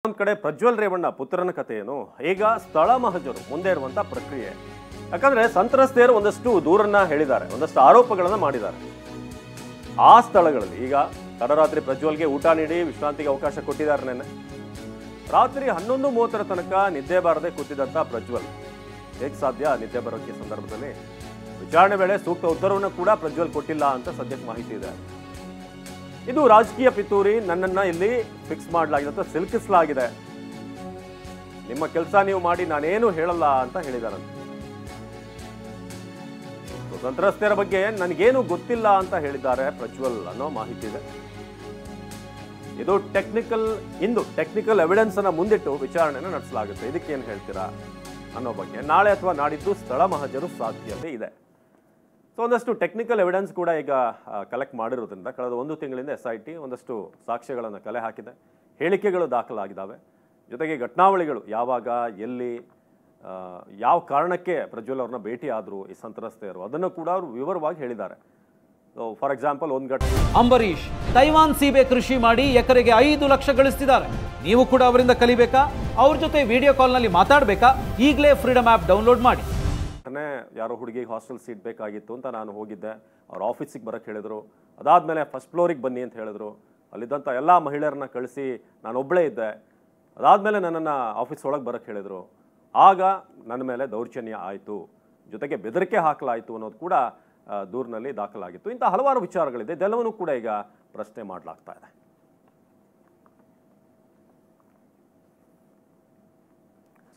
ಒಂದ್ ಕಡೆ ಪ್ರಜ್ವಲ್ ರೇವಣ್ಣ ಪುತ್ರನ ಕಥೆಯನ್ನು ಈಗ ಸ್ಥಳ ಮಹಜರು ಮುಂದೆ ಇರುವಂತ ಪ್ರಕ್ರಿಯೆ. ಯಾಕಂದ್ರೆ ಸಂತ್ರಸ್ತೆಯರು ಒಂದಷ್ಟು ದೂರನ್ನ ಹೇಳಿದ್ದಾರೆ, ಒಂದಷ್ಟು ಆರೋಪಗಳನ್ನ ಮಾಡಿದ್ದಾರೆ. ಆ ಸ್ಥಳಗಳಲ್ಲಿ ಈಗ ತಡರಾತ್ರಿ ಪ್ರಜ್ವಲ್ಗೆ ಊಟ ನೀಡಿ ವಿಶ್ರಾಂತಿಗೆ ಅವಕಾಶ ಕೊಟ್ಟಿದ್ದಾರೆ. ನೆನ್ನೆ ರಾತ್ರಿ 11:30 ತನಕ ನಿದ್ದೆ ಬಾರದೆ ಕೂತಿದ್ದಂತ ಪ್ರಜ್ವಲ್ ಹೇಗೆ ಸಾಧ್ಯ ನಿದ್ದೆ ಬರೋಕೆ ಸಂದರ್ಭದಲ್ಲಿ ವಿಚಾರಣೆ ವೇಳೆ ಸೂಕ್ತ ಉತ್ತರವನ್ನು ಕೂಡ ಪ್ರಜ್ವಲ್ ಕೊಟ್ಟಿಲ್ಲ ಅಂತ ಸದ್ಯಕ್ಕೆ ಮಾಹಿತಿ ಇದೆ. ಇದು ರಾಜಕೀಯ ಪಿತೂರಿ, ನನ್ನನ್ನ ಇಲ್ಲಿ ಫಿಕ್ಸ್ ಮಾಡಲಾಗಿದೆ ಅಂತ ಸಿಲುಕಿಸಲಾಗಿದೆ, ನಿಮ್ಮ ಕೆಲಸ ನೀವು ಮಾಡಿ ನಾನೇನು ಹೇಳಲ್ಲ ಅಂತ ಹೇಳಿದಾರಂತೆ. ಸಂತ್ರಸ್ತೆಯರ ಬಗ್ಗೆ ನನಗೇನು ಗೊತ್ತಿಲ್ಲ ಅಂತ ಹೇಳಿದ್ದಾರೆ ಪ್ರಜ್ವಲ್ ಅನ್ನೋ ಮಾಹಿತಿ ಇದೆ. ಇದು ಟೆಕ್ನಿಕಲ್ ಎವಿಡೆನ್ಸ್ ಅನ್ನ ಮುಂದಿಟ್ಟು ವಿಚಾರಣೆನ ನಡೆಸಲಾಗುತ್ತೆ. ಇದಕ್ಕೇನು ಹೇಳ್ತೀರಾ ಅನ್ನೋ ಬಗ್ಗೆ ನಾಳೆ ಅಥವಾ ನಾಡಿದ್ದು ಸ್ಥಳ ಮಹಜರು ಸಾಧ್ಯತೆ ಇದೆ. ಸೊ ಒಂದಷ್ಟು ಟೆಕ್ನಿಕಲ್ ಎವಿಡೆನ್ಸ್ ಕೂಡ ಈಗ ಕಲೆಕ್ಟ್ ಮಾಡಿರೋದ್ರಿಂದ ಕಳೆದ 1 ತಿಂಗಳಿಂದ SIT ಒಂದಷ್ಟು ಸಾಕ್ಷ್ಯಗಳನ್ನು ಕಲೆ ಹಾಕಿದೆ, ಹೇಳಿಕೆಗಳು ದಾಖಲಾಗಿದ್ದಾವೆ. ಜೊತೆಗೆ ಘಟನಾವಳಿಗಳು ಯಾವಾಗ ಎಲ್ಲಿ ಯಾವ ಕಾರಣಕ್ಕೆ ಪ್ರಜ್ವಲ್ ಅವ್ರನ್ನ ಭೇಟಿ ಆದ್ರು ಈ ಸಂತ್ರಸ್ತೆಯರು ಅದನ್ನು ಕೂಡ ಅವರು ವಿವರವಾಗಿ ಹೇಳಿದ್ದಾರೆ. ಫಾರ್ ಎಕ್ಸಾಂಪಲ್ ಒಂದು ಘಟನೆ, ಅಂಬರೀಶ್ ತೈವಾನ್ ಸೀಬೆ ಕೃಷಿ ಮಾಡಿ ಎಕರೆಗೆ 5 ಲಕ್ಷ ಗಳಿಸ್ತಿದ್ದಾರೆ. ನೀವು ಕೂಡ ಅವರಿಂದ ಕಲಿಬೇಕಾ? ಅವ್ರ ಜೊತೆ ವಿಡಿಯೋ ಕಾಲ್ನಲ್ಲಿ ಮಾತಾಡಬೇಕಾ? ಈಗಲೇ ಫ್ರೀಡಮ್ ಆ್ಯಪ್ ಡೌನ್ಲೋಡ್ ಮಾಡಿ. ಯಾರೋ ಹುಡುಗಿಗೆ ಹಾಸ್ಟೆಲ್ ಸೀಟ್ ಬೇಕಾಗಿತ್ತು ಅಂತ ನಾನು ಹೋಗಿದ್ದೆ, ಅವ್ರ ಆಫೀಸಿಗೆ ಬರಕ್ಕೆ ಹೇಳಿದ್ರು. ಅದಾದ್ಮೇಲೆ ಫಸ್ಟ್ ಫ್ಲೋರಿಗೆ ಬನ್ನಿ ಅಂತ ಹೇಳಿದ್ರು. ಅಲ್ಲಿದ್ದಂಥ ಎಲ್ಲ ಮಹಿಳೆಯರನ್ನ ಕಳಿಸಿ ನಾನು ಒಬ್ಬಳೇ ಇದ್ದೆ. ಅದಾದ್ಮೇಲೆ ನನ್ನನ್ನು ಆಫೀಸ್ ಒಳಗೆ ಬರಕ್ಕೆ ಹೇಳಿದ್ರು. ಆಗ ನನ್ನ ಮೇಲೆ ದೌರ್ಜನ್ಯ ಆಯಿತು, ಜೊತೆಗೆ ಬೆದರಿಕೆ ಹಾಕಲಾಯಿತು ಅನ್ನೋದು ಕೂಡ ದೂರಿನಲ್ಲಿ ದಾಖಲಾಗಿತ್ತು. ಇಂಥ ಹಲವಾರು ವಿಚಾರಗಳಿದೆ, ಇದೆಲ್ಲವನ್ನೂ ಕೂಡ ಈಗ ಪ್ರಶ್ನೆ ಮಾಡಲಾಗ್ತಾ ಇದೆ.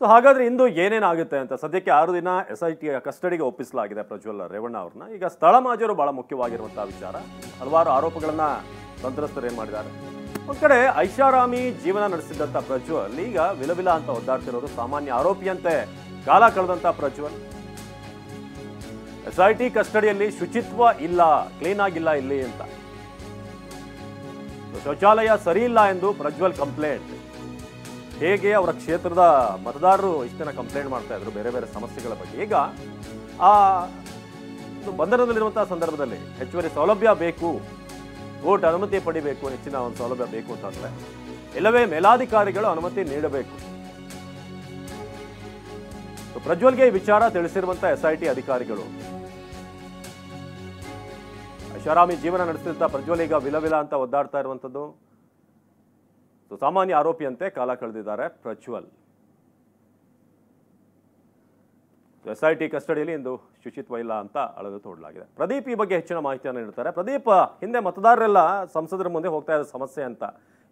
ಸೊ ಹಾಗಾದ್ರೆ ಇಂದು ಏನೇನಾಗುತ್ತೆ ಅಂತ ಸದ್ಯಕ್ಕೆ 6 ದಿನ SIT ಕಸ್ಟಡಿಗೆ ಒಪ್ಪಿಸಲಾಗಿದೆ ಪ್ರಜ್ವಲ್ ರೇವಣ್ಣ ಅವ್ರನ್ನ. ಈಗ ಸ್ಥಳ ಮಹಜರು ಬಹಳ ಮುಖ್ಯವಾಗಿರುವಂತಹ ವಿಚಾರ. ಹಲವಾರು ಆರೋಪಗಳನ್ನ ಸಂತ್ರಸ್ತರು ಏನ್ ಮಾಡಿದ್ದಾರೆ. ಒಂದ್ ಕಡೆ ಐಷಾರಾಮಿ ಜೀವನ ನಡೆಸಿದಂತ ಪ್ರಜ್ವಲ್ ಈಗ ವಿಲವಿಲ ಅಂತ ಒದ್ದಾಡ್ತಿರೋದು. ಸಾಮಾನ್ಯ ಆರೋಪಿಯಂತೆ ಕಾಲ ಕಳೆದಂತ ಪ್ರಜ್ವಲ್ SIT ಕಸ್ಟಡಿಯಲ್ಲಿ ಶುಚಿತ್ವ ಇಲ್ಲ, ಕ್ಲೀನ್ ಆಗಿಲ್ಲ ಇಲ್ಲಿ ಅಂತ, ಶೌಚಾಲಯ ಸರಿ ಇಲ್ಲ ಎಂದು ಪ್ರಜ್ವಲ್ ಕಂಪ್ಲೇಂಟ್. ಹೇಗೆ ಅವರ ಕ್ಷೇತ್ರದ ಮತದಾರರು ಇಷ್ಟನ್ನ ಕಂಪ್ಲೇಂಟ್ ಮಾಡ್ತಾ ಇದ್ರು ಬೇರೆ ಬೇರೆ ಸಮಸ್ಯೆಗಳ ಬಗ್ಗೆ. ಈಗ ಆ ಬಂಧನದಲ್ಲಿರುವಂತಹ ಸಂದರ್ಭದಲ್ಲಿ ಹೆಚ್ಚುವರಿ ಸೌಲಭ್ಯ ಬೇಕು, ಕೋರ್ಟ್ ಅನುಮತಿ ಪಡಿಬೇಕು, ಹೆಚ್ಚಿನ ಒಂದು ಸೌಲಭ್ಯ ಬೇಕು ಅಂತಂದ್ರೆ ಇಲ್ಲವೇ ಮೇಲಾಧಿಕಾರಿಗಳು ಅನುಮತಿ ನೀಡಬೇಕು. ಪ್ರಜ್ವಲ್ಗೆ ಈ ವಿಚಾರ ತಿಳಿಸಿರುವಂತಹ SIT ಅಧಿಕಾರಿಗಳು ಐಷಾರಾಮಿ ಜೀವನ ನಡೆಸಿದಂತ ಪ್ರಜ್ವಲ್ ಈಗ ವಿಲವಿಲ ಅಂತ ಒದ್ದಾಡ್ತಾ ಇರುವಂತದ್ದು. ಸಾಮಾನ್ಯ ಆರೋಪಿಯಂತೆ ಕಾಲ ಕಳೆದಿದ್ದಾರೆ ಪ್ರಜ್ವಲ್. SIT ಕಸ್ಟಡಿಯಲ್ಲಿ ಇಂದು ಶುಚಿತ್ವ ಇಲ್ಲ ಅಂತ ಅಳದು ತೋಡಲಾಗಿದೆ. ಪ್ರದೀಪ್ ಈ ಬಗ್ಗೆ ಹೆಚ್ಚಿನ ಮಾಹಿತಿಯನ್ನು ನೀಡುತ್ತಾರೆ. ಪ್ರದೀಪ್, ಹಿಂದೆ ಮತದಾರರೆಲ್ಲ ಸಂಸದರ ಮುಂದೆ ಹೋಗ್ತಾ ಇದ್ದ ಸಮಸ್ಯೆ ಅಂತ,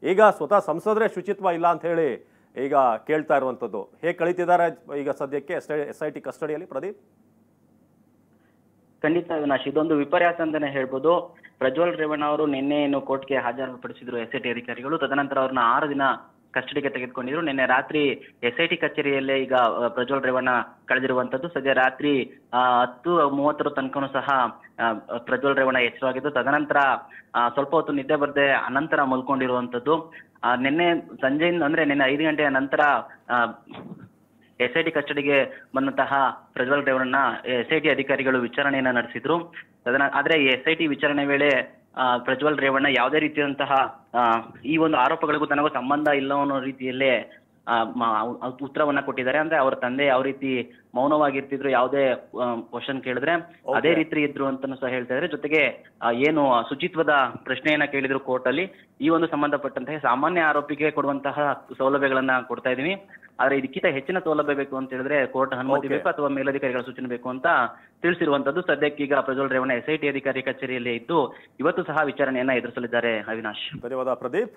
ಈಗ ಸ್ವತಃ ಸಂಸದರೇ ಶುಚಿತ್ವ ಇಲ್ಲ ಅಂತ ಹೇಳಿ ಈಗ ಕೇಳ್ತಾ ಇರುವಂತದ್ದು. ಹೇಗೆ ಕಳೀತಿದ್ದಾರೆ ಈಗ ಸದ್ಯಕ್ಕೆ SIT ಕಸ್ಟಡಿಯಲ್ಲಿ ಪ್ರದೀಪ್? ಖಂಡಿತ ಅವಿನಾಶ್, ಇದೊಂದು ವಿಪರ್ಯಾಸ ಅಂತಾನೆ ಹೇಳ್ಬೋದು. ಪ್ರಜ್ವಲ್ ರೇವಣ್ಣ ಅವರು ನಿನ್ನೆ ಏನು ಕೋರ್ಟ್ಗೆ ಹಾಜರುಪಡಿಸಿದ್ರು SIT ಅಧಿಕಾರಿಗಳು. ತದನಂತರ ಅವ್ರನ್ನ 6 ದಿನ ಕಸ್ಟಡಿಗೆ ತೆಗೆದುಕೊಂಡಿದ್ರು. ನಿನ್ನೆ ರಾತ್ರಿ SIT ಕಚೇರಿಯಲ್ಲೇ ಈಗ ಪ್ರಜ್ವಲ್ ರೇವಣ್ಣ ಕಳೆದಿರುವಂತದ್ದು. ಸದ್ಯ ರಾತ್ರಿ 10:30 ತನಕನೂ ಸಹ ಪ್ರಜ್ವಲ್ ರೇವಣ್ಣ ಎಚ್ಚರವಾಗಿದ್ದು. ತದನಂತರ ಸ್ವಲ್ಪ ಹೊತ್ತು ನಿದ್ದೆ ಬರದೆ ಅನಂತರ ಮಲ್ಕೊಂಡಿರುವಂತದ್ದು. ನಿನ್ನೆ ಸಂಜೆಯಿಂದ ಅಂದ್ರೆ ನಿನ್ನೆ 5 ಗಂಟೆಯ ನಂತರ SIT ಕಸ್ಟಡಿಗೆ ಬಂದಂತಹ ಪ್ರಜ್ವಲ್ ರೇವಣ್ಣ SIT ಅಧಿಕಾರಿಗಳು ವಿಚಾರಣೆಯನ್ನ ನಡೆಸಿದ್ರು. ಆದ್ರೆ SIT ವಿಚಾರಣೆ ವೇಳೆ ಪ್ರಜ್ವಲ್ ರೇವಣ್ಣ ಯಾವುದೇ ರೀತಿಯಾದಂತಹ ಈ ಒಂದು ಆರೋಪಗಳಿಗೂ ತನಗೂ ಸಂಬಂಧ ಇಲ್ಲ ಅನ್ನೋ ರೀತಿಯಲ್ಲೇ ಉತ್ತರವನ್ನ ಕೊಟ್ಟಿದ್ದಾರೆ. ಅಂದ್ರೆ ಅವರ ತಂದೆ ಯಾವ ರೀತಿ ಮೌನವಾಗಿರ್ತಿದ್ರು, ಯಾವುದೇ ಕ್ವಶನ್ ಕೇಳಿದ್ರೆ ಅದೇ ರೀತಿ ಇದ್ರು ಅಂತಾನು ಸಹ ಹೇಳ್ತಾ ಇದ್ದಾರೆ. ಜೊತೆಗೆ ಏನು ಶುಚಿತ್ವದ ಪ್ರಶ್ನೆಯನ್ನ ಕೇಳಿದ್ರು ಕೋರ್ಟ್ ಅಲ್ಲಿ, ಈ ಒಂದು ಸಂಬಂಧಪಟ್ಟಂತಹ ಸಾಮಾನ್ಯ ಆರೋಪಿಗೆ ಕೊಡುವಂತಹ ಸೌಲಭ್ಯಗಳನ್ನ ಕೊಡ್ತಾ ಇದೀವಿ, ಆದ್ರೆ ಇದಕ್ಕಿಂತ ಹೆಚ್ಚಿನ ಸೌಲಭ್ಯ ಬೇಕು ಅಂತ ಹೇಳಿದ್ರೆ ಕೋರ್ಟ್ ಅನುಮತಿ ಬೇಕು ಅಥವಾ ಮೇಲಧಿಕಾರಿಗಳ ಸೂಚನೆ ಬೇಕು ಅಂತ ತಿಳಿಸಿರುವಂತದ್ದು. ಸದ್ಯಕ್ಕೀಗ ಪ್ರಜ್ವಲ್ ರೇವಣ್ಣ SIT ಅಧಿಕಾರಿ ಕಚೇರಿಯಲ್ಲಿ ಇದ್ದು ಇವತ್ತು ಸಹ ವಿಚಾರಣೆಯನ್ನ ಎದುರಿಸಲಿದ್ದಾರೆ. ಅವಿನಾಶ್, ಧನ್ಯವಾದ ಪ್ರದೀಪ್.